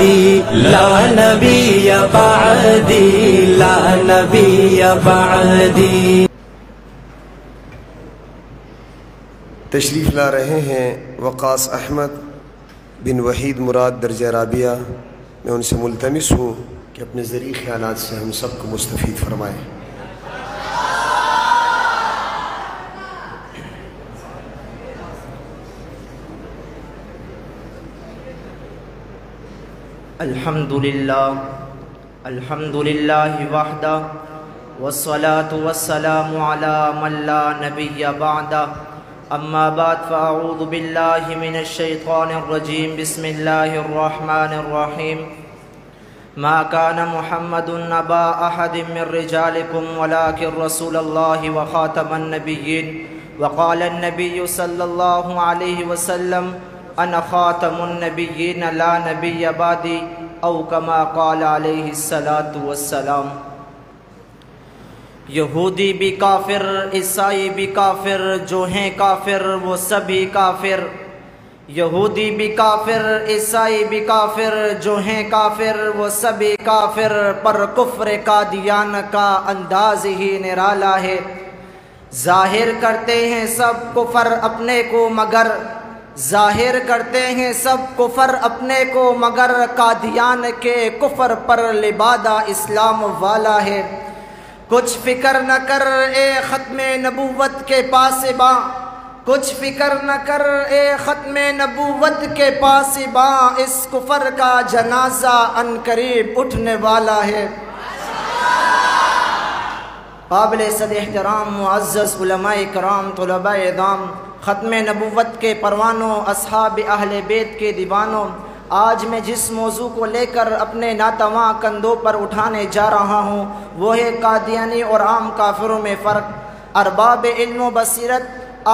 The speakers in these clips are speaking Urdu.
بعدي لا نبي بعدي لا نبي بعدي. تشریف لا رہے ہیں وقاص احمد بن وحید مراد درجہ رابعہ. میں ان سے ملتمس ہوں کہ اپنے ذریع خیالات سے ہم سب کو مستفید فرمائیں. الحمد للہ وحدہ والصلاة والسلام على من لا نبی بعدہ. اما بعد فاعوذ باللہ من الشیطان الرجیم. بسم اللہ الرحمن الرحیم. ما كان محمد ابا احد من رجالكم ولكن رسول الله وخاتم النبیین. وقال النبی صلی اللہ علیہ وسلم انا خاتم النبیین لا نبی بعدی او کما قال علیہ الصلاة والسلام. یہودی بھی کافر، عیسائی بھی کافر، جو ہیں کافر وہ سبھی کافر. یہودی بھی کافر، عیسائی بھی کافر، جو ہیں کافر وہ سبھی کافر. پر کفر قادیان کا انداز ہی نرالا ہے. ظاہر کرتے ہیں سب کفر اپنے کو مگر ظاہر کرتے ہیں سب کفر اپنے کو مگر قادیان کے کفر پر لبادہ اسلام والا ہے. کچھ فکر نہ کر اے ختم نبوت کے پاسباں، کچھ فکر نہ کر اے ختم نبوت کے پاسباں، اس کفر کا جنازہ ان قریب اٹھنے والا ہے. قابل صد احترام معزز علماء کرام، طلباء اعظام، ختم نبوت کے پروانوں، اصحاب اہل بیت کے دیوانوں، آج میں جس موضوع کو لے کر اپنے ناتواں کندھوں پر اٹھانے جا رہا ہوں وہ ہے قادیانی اور عام کافروں میں فرق. ارباب علم و بصیرت،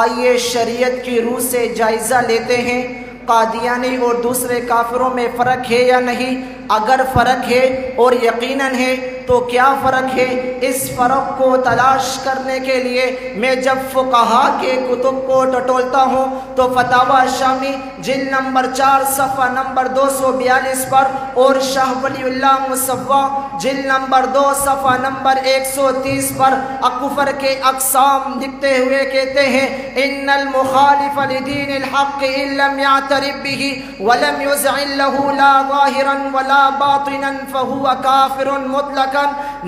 آئیے شریعت کی روح سے جائزہ لیتے ہیں. قادیانی اور دوسرے کافروں میں فرق ہے یا نہیں؟ اگر فرق ہے اور یقیناً ہے تو کیا فرق ہے؟ اس فرق کو تلاش کرنے کے لیے میں جب فقہا کے کتب کو ٹٹولتا ہوں تو فتاوی شامی جلد نمبر 4 صفحہ نمبر 242 پر اور شاہ ولی اللہ مصوع جلد نمبر 2 صفحہ نمبر 130 پر کفر کے اقسام لکھتے ہوئے کہتے ہیں ان المخالف لدین الحق ان لم یعترف به ولم یزعل له لا ظاہرا ولا باطنا فهو کافر مطلقا.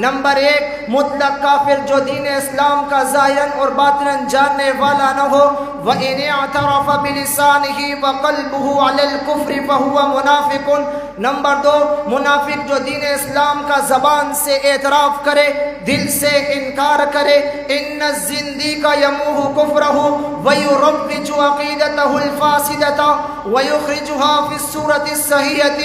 نمبر 1، مطلق کافر جو دین اسلام کا ظاہراً اور باطناً جاننے والا نہ ہو. وَإِنِ اعْتَرَفَ بِلِسَانِهِ وَقَلْبُهُ عَلَى الْكُفْرِ فَهُوَ مُنَافِقٌ. نمبر 2، منافق جو دین اسلام کا زبان سے اعتراف کرے، دل سے انکار کرے. إِنَّ الزِّنْدِيقَ يَمُوهُ كُفْرَهُ وَيُرَوِّجُ عَقِيدَتَهُ الْفَاسِدَةَ وَيُخْرِجُهَا فِي الصُّورَةِ الصَّحِيحَةِ.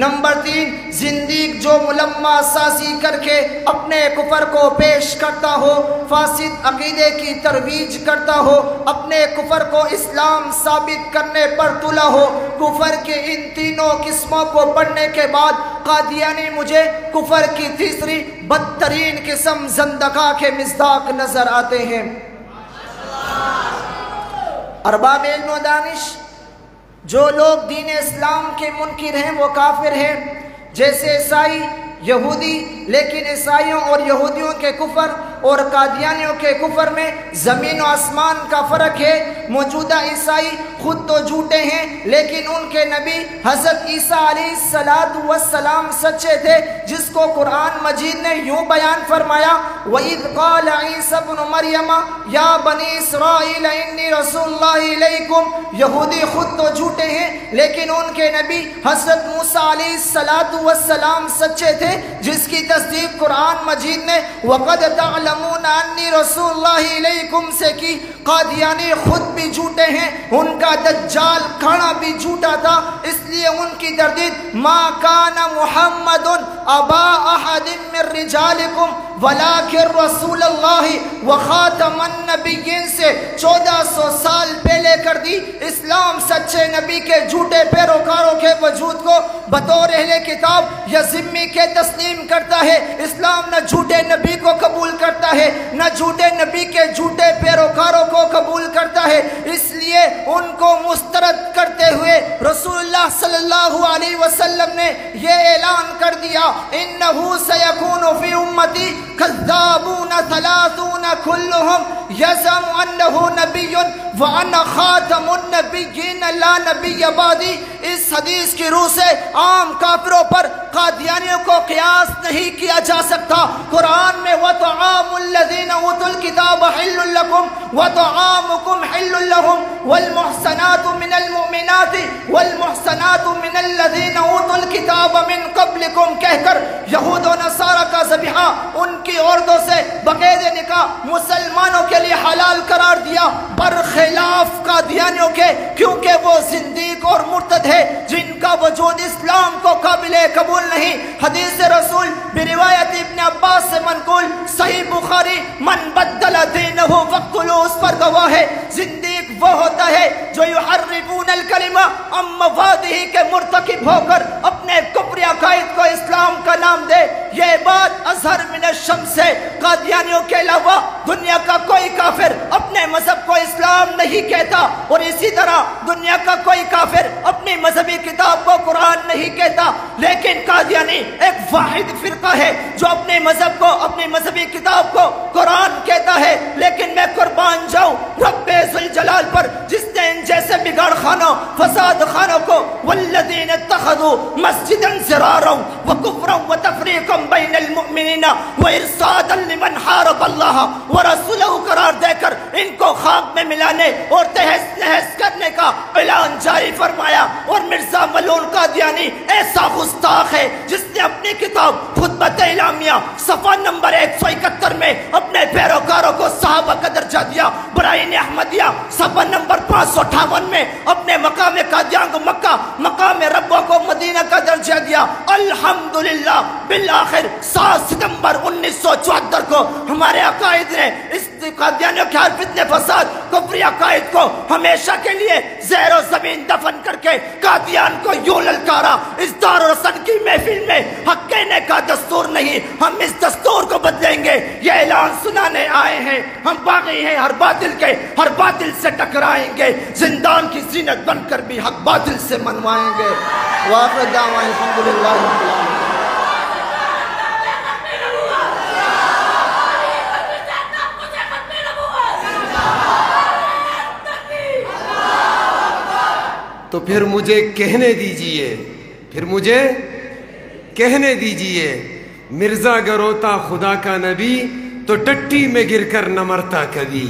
نمبر 3، زندیق جو ملمہ سازی کر کے اپنے کفر کو پیش کرتا ہو، فاسد عقیدے کی ترویج کرتا ہو، اپنے کفر کو اسلام ثابت کرنے پر تلا ہو. کفر کے ان تینوں قسموں کو پڑھنے کے بعد قادیانی مجھے کفر کی تیسری بدترین قسم زندقہ کے مصداق نظر آتے ہیں. ارباب علم و دانش، جو لوگ دین اسلام کے منکر ہیں وہ کافر ہیں. جیسے عیسائی، یہودی، لیکن عیسائیوں اور یہودیوں کے کفر اور قادیانیوں کے کفر میں زمین و آسمان کا فرق ہے. موجودہ عیسائی خود تو جھوٹے ہیں لیکن ان کے نبی حضرت عیسیٰ علیہ السلام سچے تھے، جس کو قرآن مجید نے یوں بیان فرمایا وَإِذْ قَالَ عِيسَى ابْنُ مَرْيَمَ يَا بَنِي إِسْرَائِيلَ إِنِّي رَسُولُ اللَّهِ إِلَيْكُمْ. یہودی خود تو جھوٹے ہیں لیکن ان کے نبی حضرت موسیٰ علیہ السلام سچے تھے، جس کی تصدیق قرآن مجید نے وَقَدْ تَعْلَمُونَ أَنِّي رَسُولُ اللَّهِ إِلَيْكُمْ سے کی. قادیانی خود بھی جھوٹے ہیں، ان کا دجال کھڑا بھی جھوٹا تھا، اس لیے ان کی تردید ما کان محمد ابا احد من رجالکم ولکن رسول اللہ وخاتم النبیین سے 1400 سال پہلے کر دی. اسلام سچے نبی کے جھوٹے پیروکاروں کے وجود کو بطور اہل یہ کتاب یا ذمی کے تسلیم کرتا ہے۔ اسلام نہ جھوٹے نبی کو قبول کرتا ہے، نہ جھوٹے نبی کے جھوٹے پیروکاروں کو قبول کرتا ہے۔ اس لیے ان کو مسترد کرتے ہوئے رسول اللہ صلی اللہ علیہ وسلم نے یہ اعلان کر دیا، انہو سیکون فی امتی کذابون ثلاثون کلہم یزعم انہو نبی وانا خاتم النبیین لا نبی بعدی۔ اس حدیث کی روح سے عام کافروں پر قادیانیوں کو قیاس نہیں کیا جا سکتا۔ قرآن میں وَطَعَامُ الَّذِينَ أُوتُوا الْكِتَابَ حِلٌّ لَكُمْ وَطَعَامُكُمْ حِلٌّ لَهُمْ وَالْمُحْصَنَاتُ مِنَ الْمُؤْمِنَاتِ وَالْمُحْصَنَاتُ مِنَ الَّذِينَ أُوتُوا الْكِتَابَ مِنْ قَبْلِكُمْ کہہ کر یہود و نصارہ کا ذبیحہ ان کی عورتوں سے بقید نکاح مسلمانوں کے لیے حلال قرار دیا، برخلاف قادیانیوں کے، کیونکہ وہ زندیق اور مرتد ہے جن کا وجود اسلام کو قابل قبول نہیں۔ حدیث رسول بروایت ابن عباس سے منقول صحیح بخاری، من بدل دینہ فاقتلوہ، اس پر گواہ ہے زندیق وہ ہوتا ہے جو یحرفون الکلمہ عن مواضعہ کے مرتکب ہو کر اپنے کفری عقائد کو اسلام کا نام دے۔ یہ بات اظہر من الشمس ہے، قادیانیوں کے علاوہ دنیا کا کوئی کافر اپنے مذہب کو اسلام نہیں کہتا، اور اسی طرح دنیا کا کوئی کافر اپنی مذہبی کتاب کو قرآن نہیں کہتا۔ لیکن قادیانی ایک واحد فرقہ ہے جو اپنے مذہب کو، اپنی مذہبی کتاب کو قرآن کہتا ہے۔ لیکن میں قربان جاؤں رب ذوالجلال پر جس نے ان جیسے بگاڑ خانوں، فساد خانوں کو والذین اتخذوا مسجدا ضرارا وکفرا وتفریقا بین المؤمنین وارصادا لمن حارب اللہ ورسولہ قرار دے کر ان کو خاک میں ملانے اور تہس نہس کرنے کا اعلان جاری فرمایا۔ اور مرزا ملعون قادیانی ایسا گستاخ ہے جس نے اپنی کتاب خطبۃ اعلامیہ صفحہ نمبر 171 میں اپنے پیروکاروں کو صحابہ کا درجہ دیا۔ برائین احمدیہ صفحہ نمبر 558 میں اپنے مقام قادیان کو مکہ، مقام ربوہ کو مدینہ کا درجہ دیا۔ الحمدللہ بالآخر 7 ستمبر 1974 کو ہمارے عقائد نے اس قادیانیوں کے ہر فتنے فساد کفری عقائد کو ہمیشہ کے لیے زیر و زمین دفن کر کے قادیان کو یوں للکارا، اس دار و رسن کی محفل میں حق کہنے کا دستور نہیں، ہم اس دستور کو بدلیں گے۔ یہ اعلان سنانے آئے ہیں، ہم باغی ہیں ہر باطل کے، ہر باطل سے ٹکرائیں گے، زندان کی زینت بن کر بھی حق باطل سے منوائیں گے۔ وآخر دعوانا الحمدللہ رب العالمین۔ تو پھر مجھے کہنے دیجئے، پھر مجھے کہنے دیجئے، مرزا اگر ہوتا خدا کا نبی تو ٹٹی میں گر کر نہ مرتا کبھی۔